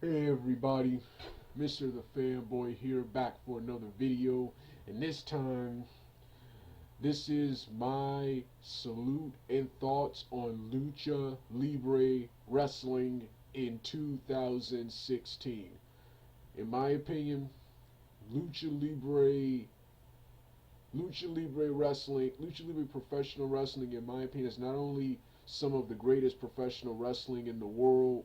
Hey everybody, Mr. The Fanboy here, back for another video, and this time, this is my salute and thoughts on Lucha Libre wrestling in 2016. In my opinion, Lucha Libre, Lucha Libre professional wrestling, in my opinion, is not only some of the greatest professional wrestling in the world,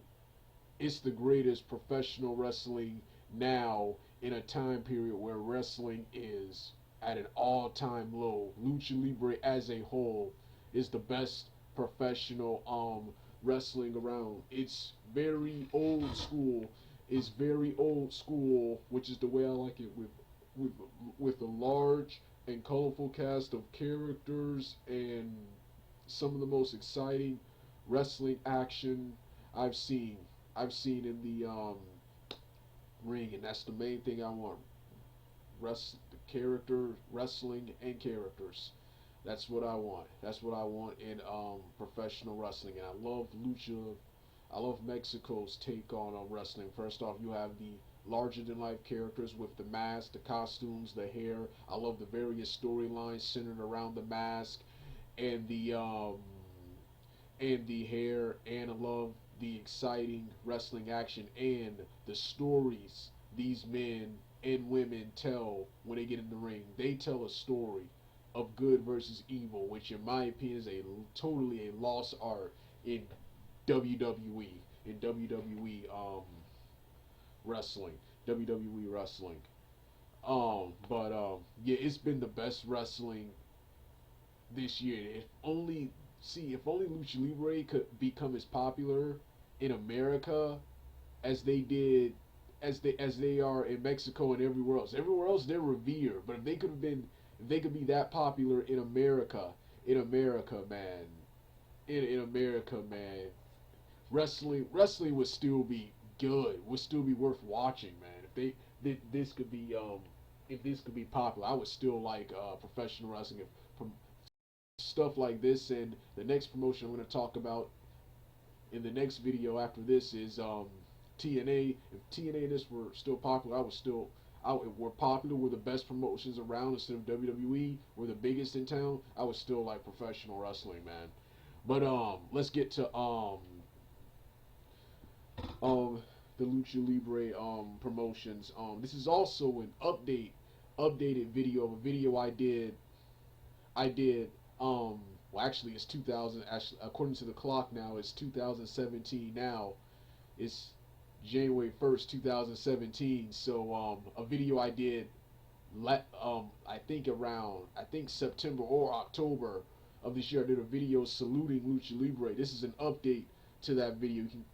it's the greatest professional wrestling now in a time period where wrestling is at an all-time low. Lucha Libre as a whole is the best professional wrestling around. It's very old school. It's very old school, which is the way I like it, with with a large and colorful cast of characters and some of the most exciting wrestling action I've seen. I've seen in the ring, and that's the main thing I want. The character, wrestling, and characters. That's what I want. That's what I want in professional wrestling. And I love lucha. I love Mexico's take on wrestling. First off, you have the larger than life characters with the mask, the costumes, the hair. I love the various storylines centered around the mask and the hair, and I love the exciting wrestling action and the stories these men and women tell when they get in the ring. They tell a story of good versus evil, which in my opinion is a totally a lost art in WWE, in WWE wrestling, WWE wrestling. But yeah, it's been the best wrestling this year. If only Lucha Libre could become as popular in America as they did, as they are in Mexico and everywhere else. Everywhere else they're revered, but if they could be that popular in America, man, in America, man, wrestling would still be good, would still be worth watching, man. This could be if this could be popular, I would still like professional wrestling. If from stuff like this, and the next promotion I'm going to talk about in the next video after this is TNA. If TNA and this were still popular, were popular, were the best promotions around instead of WWE, were the biggest in town, I would still like professional wrestling, man. But let's get to the Lucha Libre promotions. This is also an updated video of a video I did well, actually it's 2000, actually according to the clock now it's 2017 now. It's January 1st 2017. So a video I did I think September or October of this year, I did a video saluting Lucha Libre. This is an update to that video. You can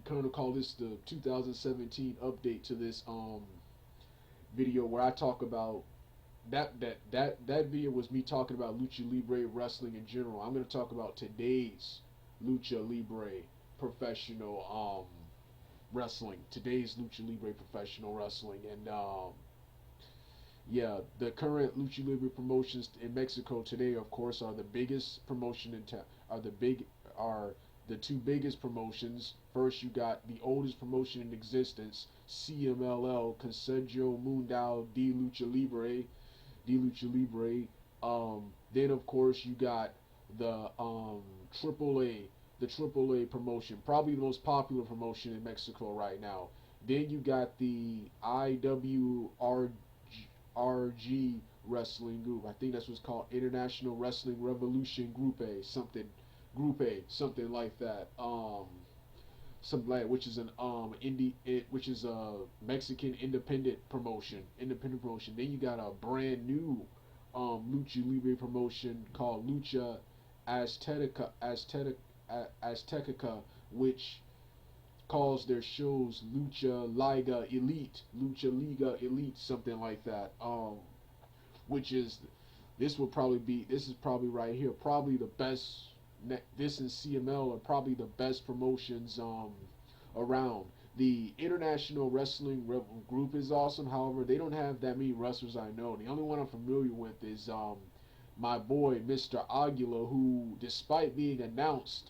kind of call this the 2017 update to this video, where I talk about that video was me talking about Lucha Libre wrestling in general. I'm going to talk about today's Lucha Libre professional wrestling. Today's Lucha Libre professional wrestling, and yeah, the current Lucha Libre promotions in Mexico today, of course, are the biggest promotion in town. Are the two biggest promotions. First, you got the oldest promotion in existence, CMLL, Consejo Mundial de Lucha Libre. Then of course you got the AAA promotion, probably the most popular promotion in Mexico right now. Then you got the IWRG Wrestling Group. I think that's what's called, International Wrestling Revolution Group A, something like that. Something like, which is an which is a Mexican independent promotion. Then you got a brand new Lucha Libre promotion called Lucha Azteca, which calls their shows Lucha Liga Elite, something like that. Which is this is probably right here, probably the best. This and CML are probably the best promotions around. The International Wrestling Group is awesome. However, they don't have that many wrestlers I know. The only one I'm familiar with is my boy Mr. Aguila, who, despite being announced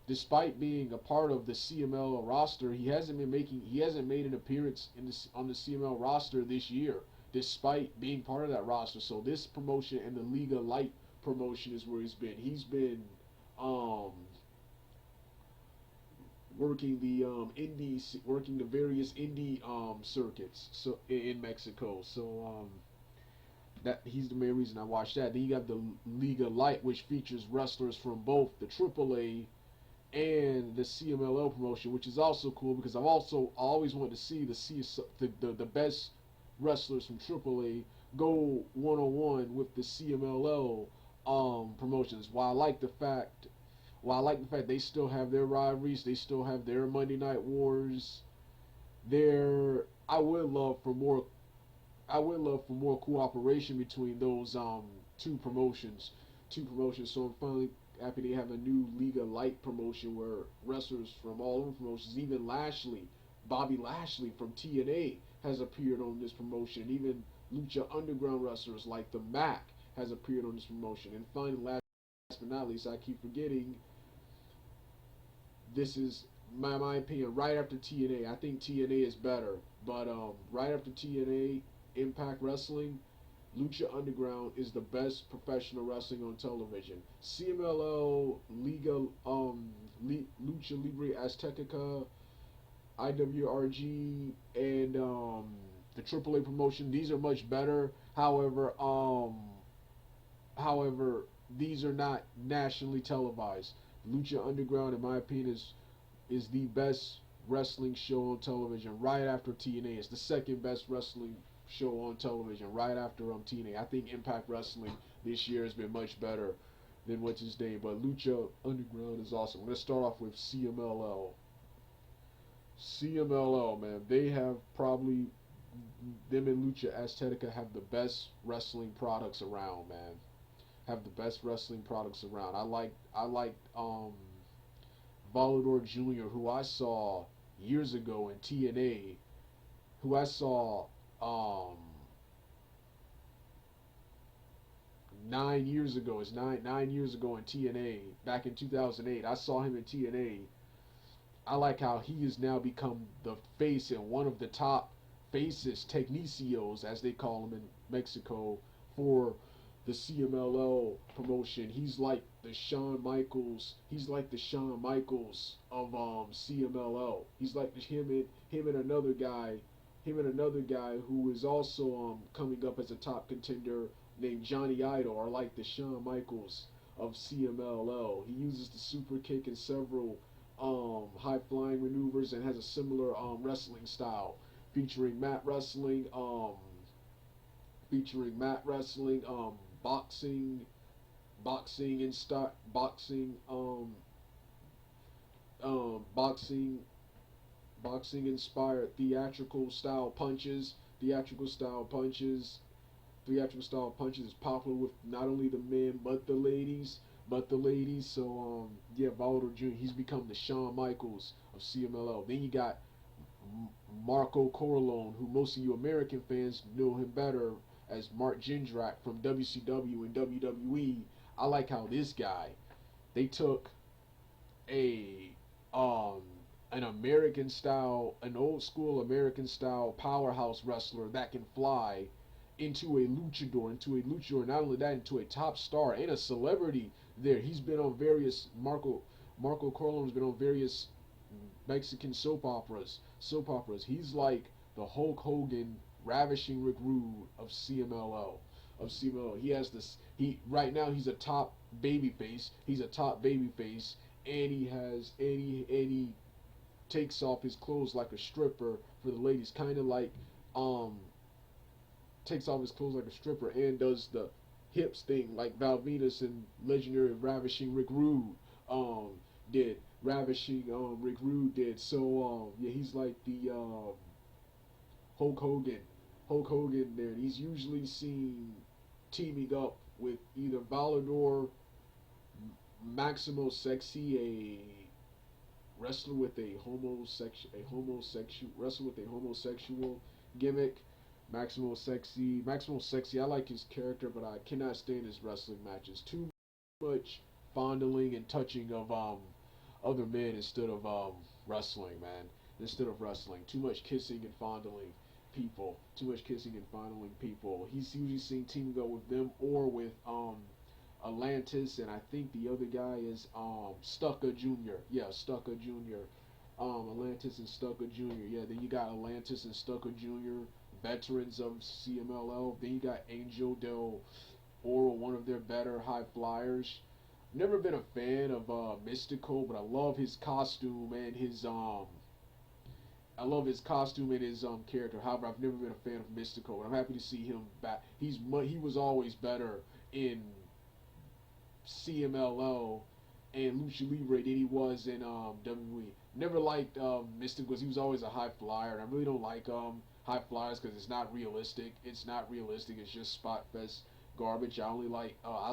despite being a part of the CMLL roster, he hasn't made an appearance on the CML roster this year, despite being part of that roster. So this promotion and the Liga Light promotion is where he's been. He's been um, working the various indie circuits so in Mexico. So that he's the main reason I watched that. Then you got the Liga Light, which features wrestlers from both the AAA and the CMLL promotion, which is also cool because I always wanted to see the best wrestlers from AAA go one on one with the CMLL promotions. While I like the fact they still have their rivalries, they still have their Monday Night Wars. There, I would love for more cooperation between those two promotions. So I'm finally happy they have a new Liga Light promotion where wrestlers from all over promotions, even Bobby Lashley from TNA has appeared on this promotion. Even Lucha Underground wrestlers like the Mac has appeared on this promotion. And finally, last but not least, I keep forgetting, this is my opinion. Right after TNA, I think TNA is better, but right after TNA, Impact Wrestling, Lucha Underground is the best professional wrestling on television. CMLL, Lucha Libre Azteca, IWRG, and the AAA promotion. These are much better. However, these are not nationally televised. Lucha Underground, in my opinion, is the best wrestling show on television right after TNA. It's the second best wrestling show on television right after TNA. I think Impact Wrestling this year has been much better than what's his name, but Lucha Underground is awesome. I'm going to start off with CMLL. CMLL, man, they have probably, them and Lucha Azteca have the best wrestling products around, man. Have the best wrestling products around. I like Volador Jr., who I saw years ago in TNA, who I saw 9 years ago. It's nine years ago in TNA, back in 2008. I saw him in TNA. I like how he has now become the face and one of the top faces, Technicios, as they call him in Mexico, for the CMLL promotion. He's like the Shawn Michaels. He's like the Shawn Michaels of CMLL. He's like him and another guy. Him and another guy who is also coming up as a top contender named Johnny Idol are like the Shawn Michaels of CMLL. He uses the super kick and several high flying maneuvers and has a similar wrestling style featuring mat wrestling, boxing, boxing, boxing inspired theatrical style punches is popular with not only the men but the ladies. So yeah, Volador Jr. He's become the Shawn Michaels of CMLL. Then you got Marco Corleone, who most of you American fans know him better as Mark Jindrak from WCW and WWE. I like how this guy, they took a an old school American style powerhouse wrestler that can fly into a luchador, not only that, into a top star and a celebrity there. He's been on various, Marco Corleone's been on various Mexican soap operas. He's like the Hulk Hogan, Ravishing Rick Rude of CMLL. He has this. Right now he's a top baby face. And he takes off his clothes like a stripper for the ladies, kind of like takes off his clothes like a stripper and does the hips thing like Val Venus and legendary Ravishing Rick Rude did. Rick Rude did. So yeah, he's like the Hulk Hogan. There. He's usually seen teaming up with either Volador, Maximo Sexy, a wrestler with a homosexual gimmick. Maximo Sexy, I like his character, but I cannot stand his wrestling matches. Too much fondling and touching of other men instead of wrestling, man. Instead of wrestling, too much kissing and fondling people. Too much kissing and fondling people. He's usually seen teaming up with them or with Atlantis, and I think the other guy is Stucker Jr. Yeah, Stucker Jr. Atlantis and Stucker Jr. Yeah, then you got Atlantis and Stucker Jr. veterans of CMLL. Then you got Angel Del Oro, one of their better high flyers. Never been a fan of Mystical, but I love his costume and his character. However, I've never been a fan of Mystical, but I'm happy to see him back. He was always better in CMLL and Lucha Libre than he was in WWE. Never liked Mystic because he was always a high flyer, and I really don't like high flyers because it's not realistic. It's not realistic. It's just spot fest garbage. I only like I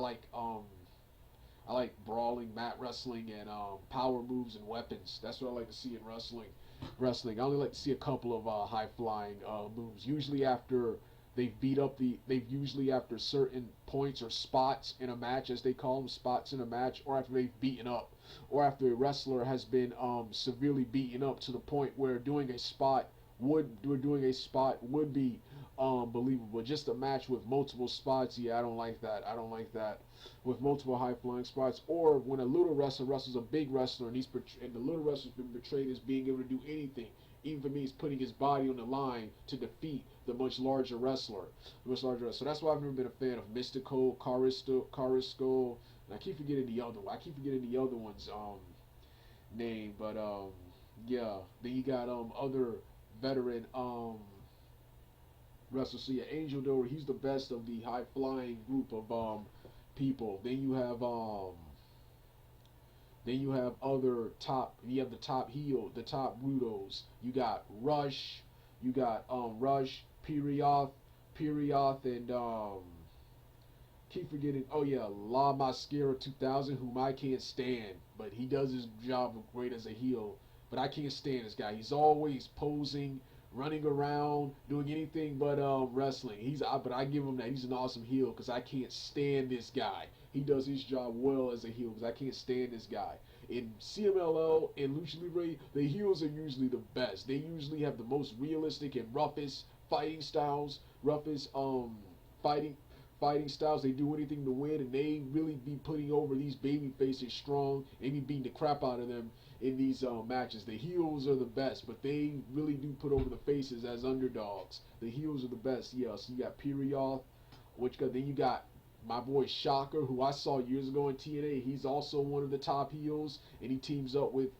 like brawling, mat wrestling, and power moves and weapons. That's what I like to see in wrestling. I only like to see a couple of high flying moves. They've usually after certain points or spots in a match, as they call them, spots in a match, or after they've beaten up, or after a wrestler has been severely beaten up to the point where doing a spot would be believable. Just a match with multiple spots, yeah, I don't like that. I don't like that. With multiple high flying spots, or when a little wrestler wrestles a big wrestler, and the little wrestler's been portrayed as being able to do anything. Even for me, he's putting his body on the line to defeat the much larger wrestler. So that's why I've never been a fan of Mystical, Carisco, and I keep forgetting the other one. I keep forgetting the other one's name, but yeah. Then you got other veteran wrestlers. So yeah, Angel Dora, he's the best of the high flying group of people. Then you have the top heel, the top Rudos. You got Rush, Perioth, and keep forgetting. Oh yeah, La Mascara 2000, whom I can't stand, but he does his job great as a heel. But I can't stand this guy. He's always posing, running around, doing anything but wrestling. But I give him that. He's an awesome heel because I can't stand this guy. He does his job well as a heel because I can't stand this guy. In CMLL and Lucha Libre, the heels are usually the best. They usually have the most realistic and roughest fighting styles, fighting styles. They do anything to win, and they really be putting over these baby faces strong and be beating the crap out of them in these matches. The heels are the best, but they really do put over the faces as underdogs. The heels are the best. Yeah, so you got Perioth, then you got my boy Shocker, who I saw years ago in TNA. He's also one of the top heels, and he teams up with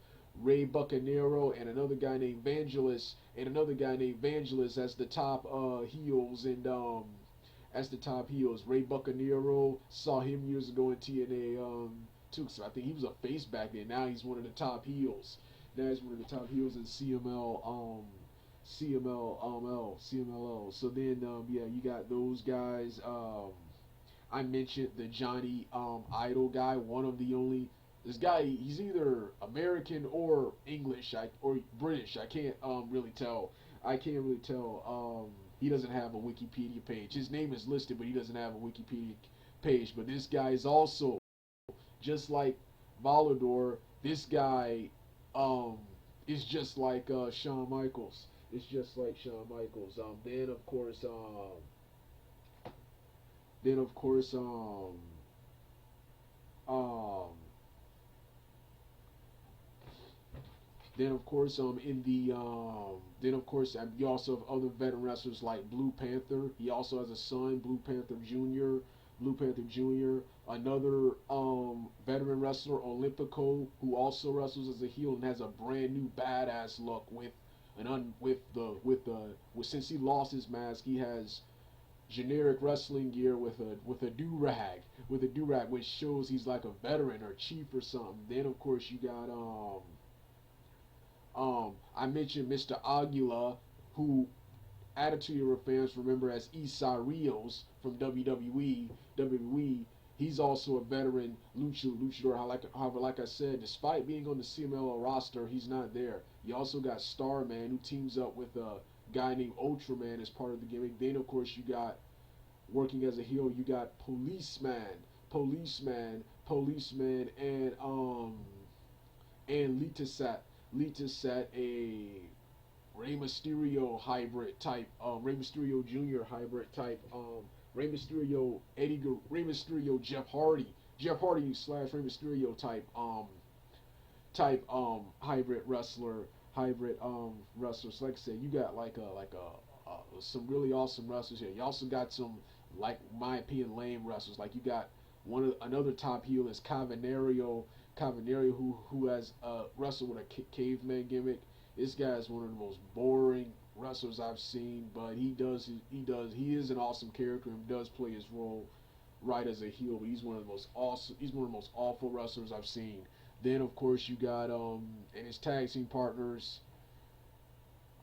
Ray Bucanero and another guy named Vangelis, as the top heels, and Ray Bucanero, saw him years ago in TNA too. So I think he was a face back then. Now he's one of the top heels. Now he's one of the top heels in CMLL. So then yeah, you got those guys. I mentioned the Johnny Idol guy, one of the only. This guy, he's either American or English, or British. I can't really tell. He doesn't have a Wikipedia page. His name is listed, but he doesn't have a Wikipedia page. But this guy is also, just like Volador, this guy is just like Shawn Michaels. It's just like Shawn Michaels. Then of course you also have other veteran wrestlers like Blue Panther. He also has a son, Blue Panther Jr. Another veteran wrestler, Olympico, who also wrestles as a heel and has a brand new badass look since he lost his mask, he has generic wrestling gear with a do-rag, which shows he's like a veteran or chief or something. Then of course you got I mentioned Mr.Aguila, who Attitude Era fans remember as Issa Rios from WWE. He's also a veteran luchador. However, like I said, despite being on the CMLL roster, he's not there. You also got Starman, who teams up with a guy named Ultraman as part of the gimmick. Then of course you got, working as a heel, you got Policeman, and Lita set a Rey Mysterio hybrid type, Rey Mysterio Jr. hybrid type, Rey Mysterio Rey Mysterio Jeff Hardy slash Rey Mysterio hybrid wrestlers. So like I said, you got some really awesome wrestlers here. You also got some, like my opinion, lame wrestlers. Like you got another top heel is Cavanerio, who has wrestled with a caveman gimmick. This guy is one of the most boring wrestlers I've seen, but he is an awesome character and does play his role right as a heel. But he's one of the most awful wrestlers I've seen. Then of course you got and his tag team partners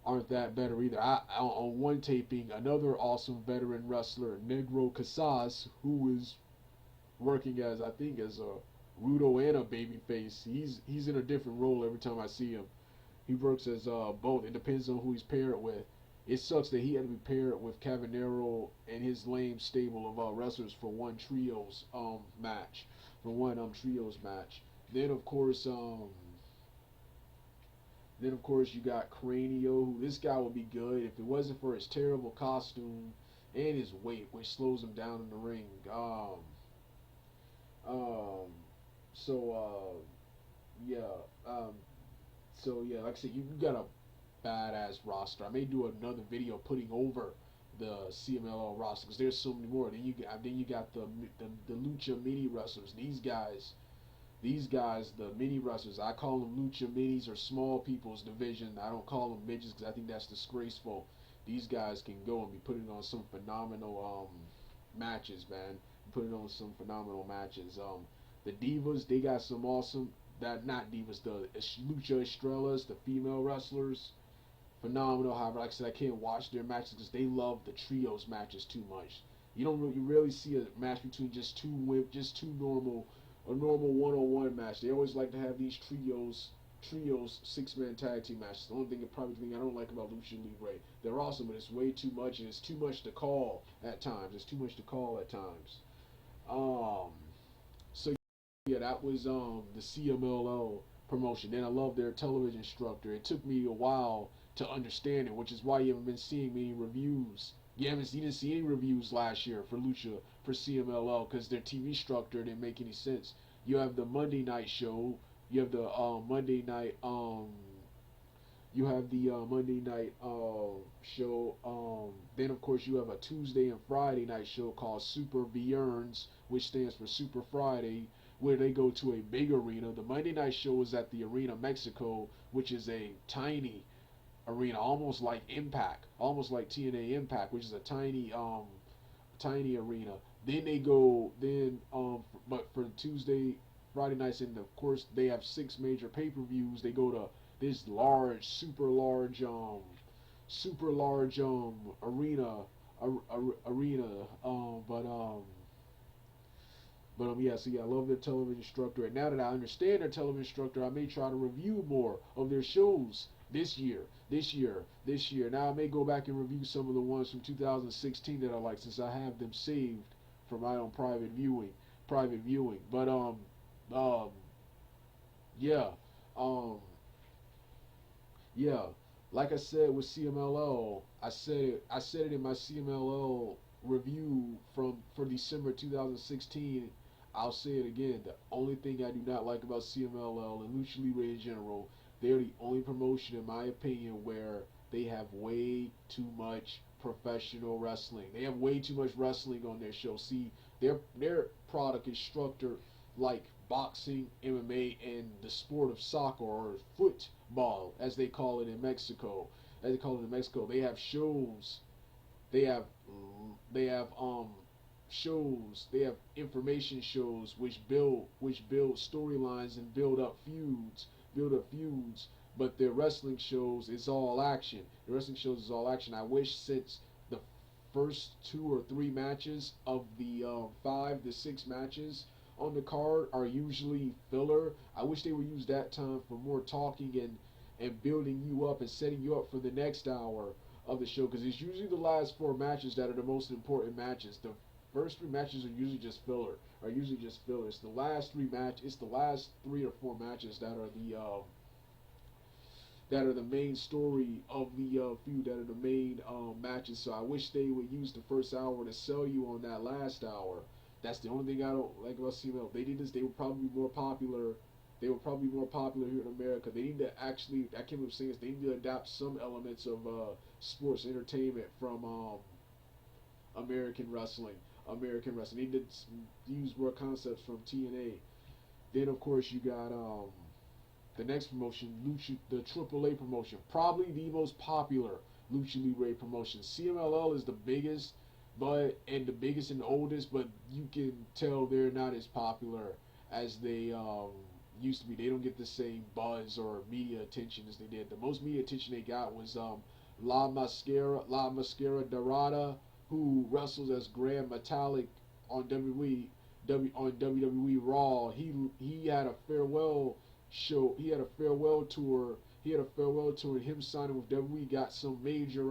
aren't that better either. On one taping, another awesome veteran wrestler, Negro Casas, who is working as I think as a Rudo and a babyface. He's in a different role every time I see him. He works as both. It depends on who he's paired with. It sucks that he had to be paired with Cavanero and his lame stable of wrestlers for one trios match. Then of course you got Cranio, who this guy would be good if it wasn't for his terrible costume and his weight, which slows him down in the ring. Yeah. Like I said, you got a badass roster. I may do another video putting over the CMLL roster because there's so many more. Then you got the Lucha mini wrestlers. These guys, the mini wrestlers, I call them Lucha minis or small people's division. I don't call them midgets because I think that's disgraceful. These guys can go and be putting on some phenomenal matches, man. Putting on some phenomenal matches. The Divas, they got some awesome. Not Divas, the Lucha Estrellas, the female wrestlers, phenomenal. However, like I said, I can't watch their matches because they love the trios matches too much. You rarely see a match between just two normal 1-on-1 match. They always like to have these trios 6-man tag team matches. The only thing I don't like about Lucha Libre, they're awesome, but it's way too much and it's too much to call at times. So yeah, that was the CMLL promotion. Then I love their television structure. It took me a while to understand it, which is why you haven't been seeing many reviews. You didn't see any reviews last year for CMLL because their TV structure didn't make any sense. You have the Monday night show. You have the Monday night show. Then of course you have a Tuesday and Friday night show called Super Viernes, which stands for Super Friday, where they go to a big arena. The Monday night show is at the Arena Mexico, which is a tiny arena, almost like Impact, almost like TNA Impact, which is a tiny arena. Then but for Tuesday, Friday nights, and of course they have 6 major pay-per-views. They go to this super large arena. I love their television structure. And now that I understand their television structure, I may try to review more of their shows this year. Now I may go back and review some of the ones from 2016 that I like, since I have them saved for my own private viewing. But like I said with CMLL, I said it in my CMLL review for December 2016. I'll say it again. The only thing I do not like about CMLL and Lucha Libre in general, they're the only promotion, in my opinion, where they have way too much professional wrestling. They have way too much wrestling on their show. See, their product is structured like boxing, MMA, and the sport of soccer, or football, as they call it in Mexico. They have shows. They have shows. They have information shows which build storylines and build up feuds. But their wrestling shows is all action. I wish, since the first 2 or 3 matches of the 5 to 6 matches on the card are usually filler, I wish they would use that time for more talking and building you up and setting you up for the next hour of the show, because it's usually the last 4 matches that are the most important matches. The first three matches are usually just filler. Are usually just filler. It's the last three match. It's the last 3 or 4 matches that are the main story of the feud, that are the main matches. So I wish they would use the first hour to sell you on that last hour. That's the only thing I don't like about CML. If they did this, they would probably be more popular. They were probably more popular here in America. They need to actually, I can't believe saying this, they need to adapt some elements of sports entertainment from American wrestling. American wrestling. They need to use more concepts from TNA. Then of course you got the next promotion, Lucha, the AAA promotion, probably the most popular Lucha Libre promotion. CMLL is the biggest, and the biggest and the oldest, but you can tell they're not as popular as they used to be. They don't get the same buzz or media attention as they did. The most media attention they got was La Mascara Dorada, who wrestles as Grand Metalik on WWE Raw. He had a farewell show. He had a farewell tour. And him signing with WWE got some major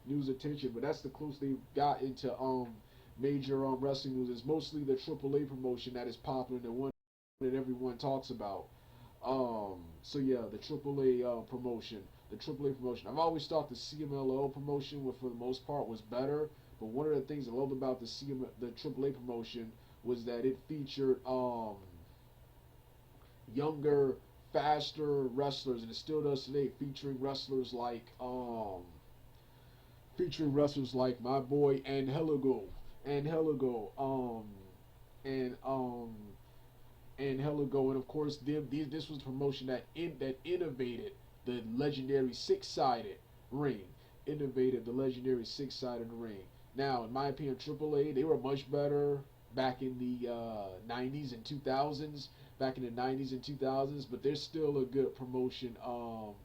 news attention. But that's the closest they got into major wrestling news. It's mostly the AAA promotion that is popular, and the one that everyone talks about. So yeah, the AAA promotion. The AAA promotion. I've always thought the CMLL promotion, for the most part, was better. But one of the things I loved about the AAA promotion was that it featured younger, faster wrestlers, and it still does today, featuring wrestlers like my boy Angelico, and of course this was a promotion that innovated the legendary six-sided ring. Now, in my opinion, AAA, they were much better back in the 90s and 2000s. But they're still a good promotion. Now.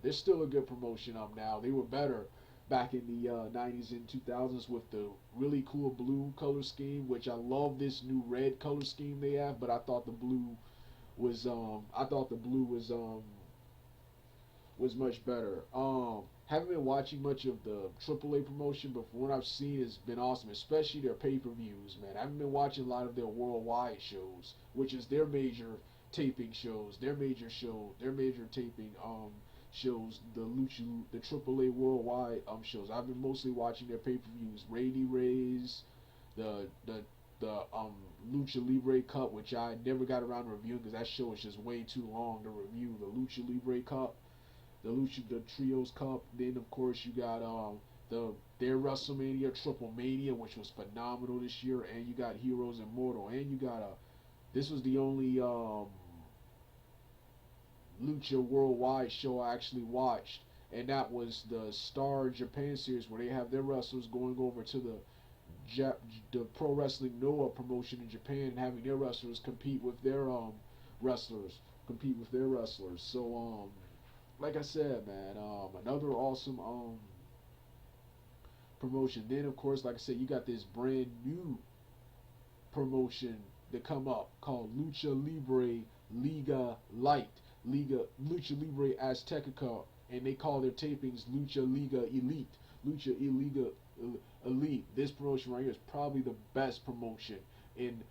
They were better back in the 90s and 2000s with the really cool blue color scheme, which I love this new red color scheme they have. But I thought the blue was much better. Haven't been watching much of the AAA promotion, but from what I've seen, it's been awesome, especially their pay-per-views, man. I haven't been watching a lot of their worldwide shows, which is their major taping shows, their major taping shows, the AAA worldwide shows. I've been mostly watching their pay-per-views, Rainy Rays, the Lucha Libre Cup, which I never got around to reviewing because that show is just way too long to review. The Lucha Libre Cup, the Trios Cup. Then of course you got their WrestleMania Triple Mania, which was phenomenal this year, and you got Heroes Immortal, and you got this was the only Lucha Worldwide show I actually watched, and that was the Star Japan series, where they have their wrestlers going over to the Pro Wrestling Noah promotion in Japan and having their wrestlers compete with their wrestlers. So like I said, man, another awesome promotion. Then of course, like I said, you got this brand new promotion that come up called Lucha Libre Liga Light, Lucha Libre Azteca, and they call their tapings Lucha Liga Elite. This promotion right here is probably the best promotion in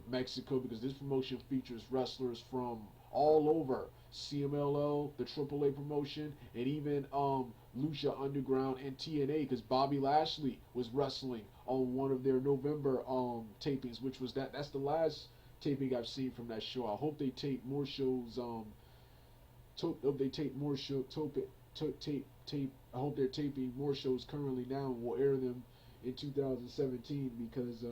Mexico, because this promotion features wrestlers from all over CMLL, the AAA promotion, and even Lucha Underground and TNA, because Bobby Lashley was wrestling on one of their November tapings, which was that's the last taping I've seen from that show. I hope they tape more shows. I hope they're taping more shows currently now, and will air them in 2017, because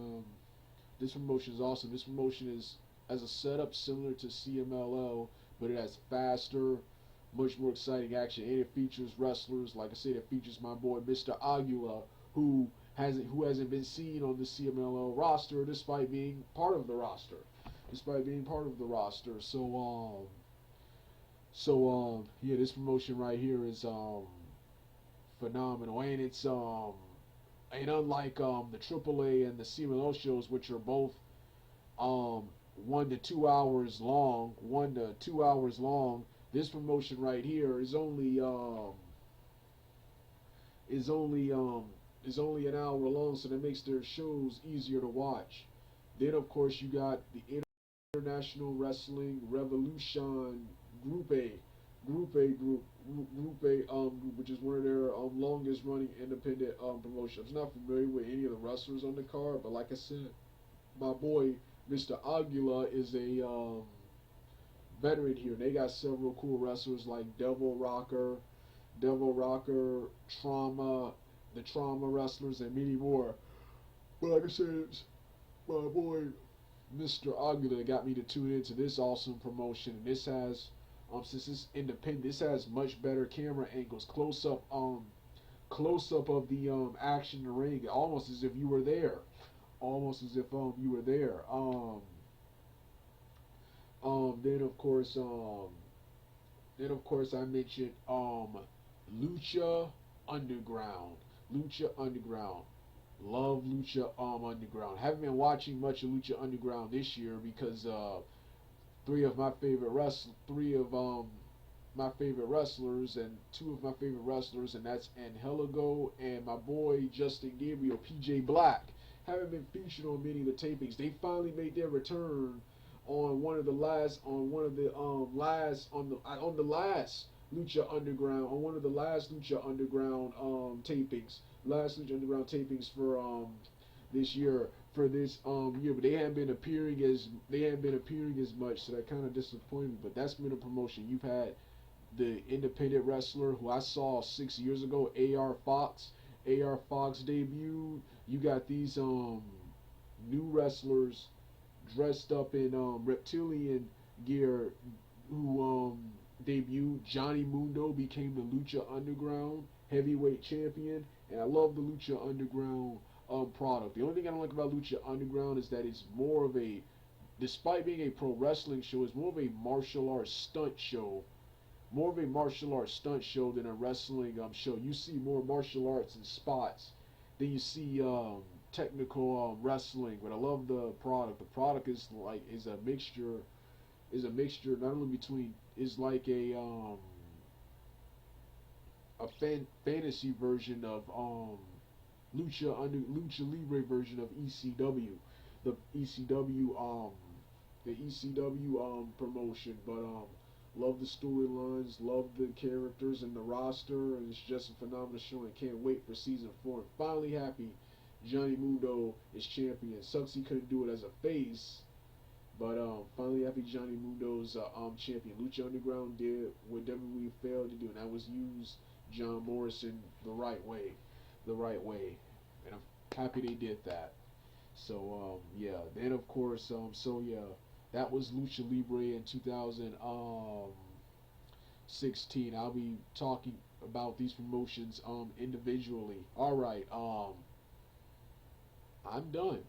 this promotion is awesome. This promotion has a setup similar to CMLL, but it has faster, much more exciting action, and it features wrestlers. Like I said, it features my boy Mr.Aguila, who hasn't been seen on the CMLL roster despite being part of the roster. So yeah, this promotion right here is phenomenal, and it's and unlike the AAA and the CMLL shows, which are both 1 to 2 hours long, this promotion right here is only is only an hour long, so that makes their shows easier to watch. Then of course you got the International Wrestling Revolution Group A, Group A, which is one of their longest running independent promotions. I'm not familiar with any of the wrestlers on the card, but like I said, my boy Mr.Aguila is a veteran here. They got several cool wrestlers like Devil Rocker, Trauma, the Trauma wrestlers, and many more. But like I said, my boy Mr. Aguila got me to tune into this awesome promotion. And this has, since it's independent, this has much better camera angles, close up of the action in the ring, almost as if you were there, almost as if you were there. Then of course, I mentioned Lucha Underground, Lucha Underground. Love Lucha Underground. Haven't been watching much of Lucha Underground this year because three of my favorite wrestlers and two of my favorite wrestlers, and that's Angelico and my boy Justin Gabriel, PJ Black, haven't been featured on many of the tapings. They finally made their return on the last Lucha Underground, on one of the last Lucha Underground tapings, for this year, but they haven't been appearing as much, so that kind of disappointed me. But that's been a promotion. You've had the independent wrestler who I saw 6 years ago, AR Fox. AR Fox debuted. You got these new wrestlers dressed up in reptilian gear who debuted. Johnny Mundo became the Lucha Underground heavyweight champion, and I love the Lucha Underground product. The only thing I don't like about Lucha Underground is that it's more of a, despite being a pro wrestling show, it's more of a martial arts stunt show. More of a martial arts stunt show than a wrestling show. You see more martial arts and spots than you see technical wrestling. But I love the product. The product is a mixture not only between, is like a fantasy version of Lucha Libre version of ECW, the ECW promotion. But love the storylines, love the characters and the roster, and it's just a phenomenal show. And can't wait for season 4. And finally happy Johnny Mundo is champion. Sucks he couldn't do it as a face, but finally happy Johnny Mundo's champion. Lucha Underground did what WWE failed to do, and that was use John Morrison the right way, and I'm happy they did that. So yeah, then of course, that was Lucha Libre in 2016. I'll be talking about these promotions individually. All right, I'm done.